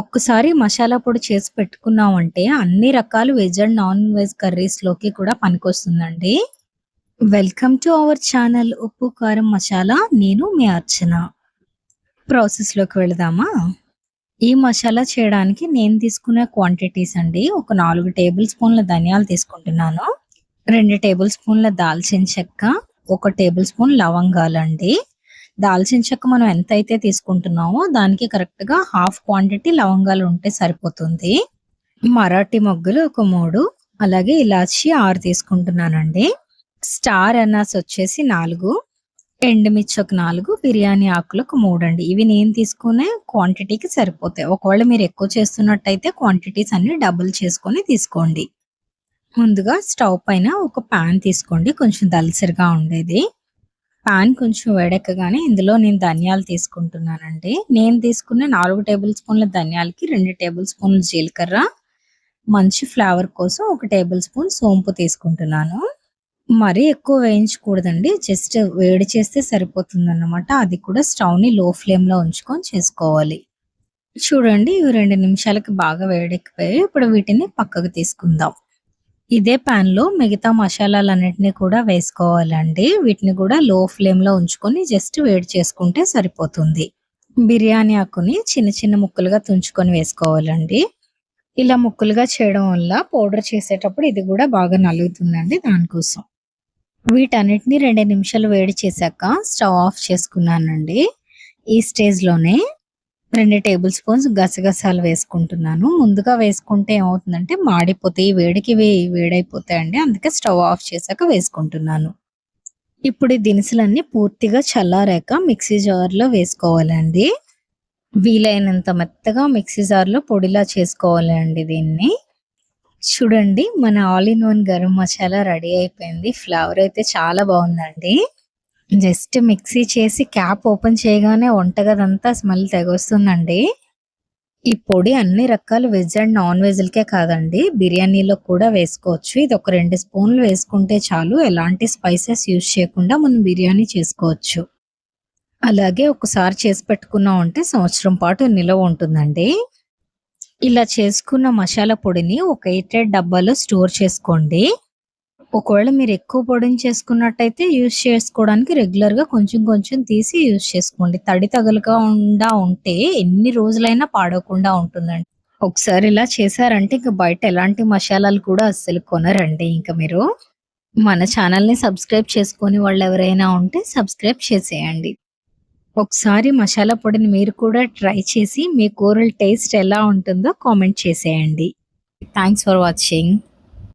ఒక్కసారి మసాలా పొడి చేసి పెట్టుకున్నామంటే అన్ని రకాల వెజ్ అండ్ నాన్ వెజ్ కర్రీస్‌లోకి కూడా పనికొస్తుందండి. వెల్కమ్ టు అవర్ ఛానల్ ఉప్పు, కారం, మసాలా. నేను మీ అర్చన. ప్రాసెస్‌లోకి వెళదామా? ఈ మసాలా చేయడానికి నేను తీసుకునే క్వాంటిటీస్ అండి. ఒక 4 టేబుల్ స్పూన్ల ధనియాలు తీసుకుంటున్నాను. 2 టేబుల్ స్పూన్ల దాల్చిన చెక్క, 1 టేబుల్ స్పూన్ లవంగాలండి. దాల్చిన చెక్క మనం ఎంతైతే తీసుకుంటున్నామో దానికి కరెక్ట్‌గా హాఫ్ క్వాంటిటీ లవంగాలు ఉంటే సరిపోతుంది. మరాఠీ మొగ్గలు ఒక 3, అలాగే ఇలాచీ 6 తీసుకుంటున్నానండి. స్టార్ అనాస్ వచ్చేసి 4, ఎండుమిర్చి ఒక 4, బిర్యానీ ఆకులు ఒక 3 అండి. ఇవి నేను తీసుకునే క్వాంటిటీకి సరిపోతాయి. ఒకవేళ మీరు ఎక్కువ చేస్తున్నట్టయితే క్వాంటిటీస్ అన్ని డబుల్ చేసుకొని తీసుకోండి. ముందుగా స్టవ్ పైన ఒక పాన్ తీసుకోండి, కొంచెం దళసరిగా ఉండేది. పాన్ కొంచెం వేడెక్కగానే ఇందులో నేను ధనియాలు తీసుకుంటున్నానండి. నేను తీసుకున్న 4 టేబుల్ స్పూన్ల ధనియాలకి 2 టేబుల్ స్పూన్ల జీలకర్ర, మంచి ఫ్లేవర్ కోసం 1 టేబుల్ స్పూన్ సోంపు తీసుకుంటున్నాను. మరీ ఎక్కువ వేయించకూడదండి. జస్ట్ వేడి చేస్తే సరిపోతుందన్నమాట. అది కూడా స్టవ్‌ని లో ఫ్లేమ్‌లో ఉంచుకొని చేసుకోవాలి. చూడండి, ఇవి 2 నిమిషాలకి బాగా వేడెక్కిపోయాయి. ఇప్పుడు వీటిని పక్కకు తీసుకుందాం. ఇదే పాన్‌లో మిగతా మసాలాలన్నిటిని కూడా వేసుకోవాలండి. వీటిని కూడా లో ఫ్లేమ్‌లో ఉంచుకొని జస్ట్ వేడి చేసుకుంటే సరిపోతుంది. బిర్యానీ ఆకుని చిన్న చిన్న ముక్కలుగా తుంచుకొని వేసుకోవాలండి. ఇలా ముక్కలుగా చేయడం వల్ల పౌడర్ చేసేటప్పుడు ఇది కూడా బాగా నలుగుతుందండి దానికోసం. వీటన్నిటిని 2 నిమిషాలు వేడి చేశాక స్టవ్ ఆఫ్ చేసుకున్నానండి. ఈ స్టేజ్‌లోనే 2 టేబుల్ స్పూన్స్ గసగసాలు వేసుకుంటున్నాను. ముందుగా వేసుకుంటే ఏమవుతుందంటే మాడిపోతాయి. ఈ వేడికి వేడైపోతాయండి. అందుకే స్టవ్ ఆఫ్ చేశాక వేసుకుంటున్నాను. ఇప్పుడు ఈ దినుసులన్నీ పూర్తిగా చల్లారాక మిక్సీ జార్‌లో వేసుకోవాలండి. వీలైనంత మెత్తగా మిక్సీ జార్‌లో పొడిలా చేసుకోవాలండి దీన్ని. చూడండి, మన all in one garam masala ready అయిపోయింది. ఫ్లేవర్ అయితే చాలా బావుందండి. జస్ట్ మిక్సీ చేసి క్యాప్ ఓపెన్ చేయగానే వంటగదంతా స్మెల్ తెగొస్తుందండి. ఈ పొడి అన్ని రకాల వెజ్ అండ్ నాన్ వెజ్‌లకే కాదండి, బిర్యానీలో కూడా వేసుకోవచ్చు. ఇది ఒక 2 స్పూన్లు వేసుకుంటే చాలు. ఎలాంటి స్పైసెస్ యూజ్ చేయకుండా మనం బిర్యానీ చేసుకోవచ్చు. అలాగే ఒకసారి చేసి పెట్టుకున్నామంటే సంవత్సరం పాటు నిలవ ఉంటుందండి. ఇలా చేసుకున్న మసాలా పొడిని ఒక ఎయిర్‌టైట్ డబ్బాలో స్టోర్ చేసుకోండి. ఒకవేళ మీరు ఎక్కువ పొడిని చేసుకున్నట్టయితే యూజ్ చేసుకోవడానికి రెగ్యులర్‌గా కొంచెం కొంచెం తీసి యూజ్ చేసుకోండి. తడి తగలకుండా ఉంటే ఎన్ని రోజులైనా పాడవకుండా ఉంటుందండి. ఒకసారి ఇలా చేశారంటే ఇంక బయట ఎలాంటి మసాలాలు కూడా అస్సలు కొనరండి ఇంక మీరు. మన ఛానల్‌ని సబ్స్క్రైబ్ చేసుకోని వాళ్ళెవరైనా ఉంటే సబ్స్క్రైబ్ చేసేయండి. ఒకసారి మసాలా పొడిని మీరు కూడా ట్రై చేసి మీ కూరల టేస్ట్ ఎలా ఉంటుందో కామెంట్ చేసేయండి. Thanks for watching.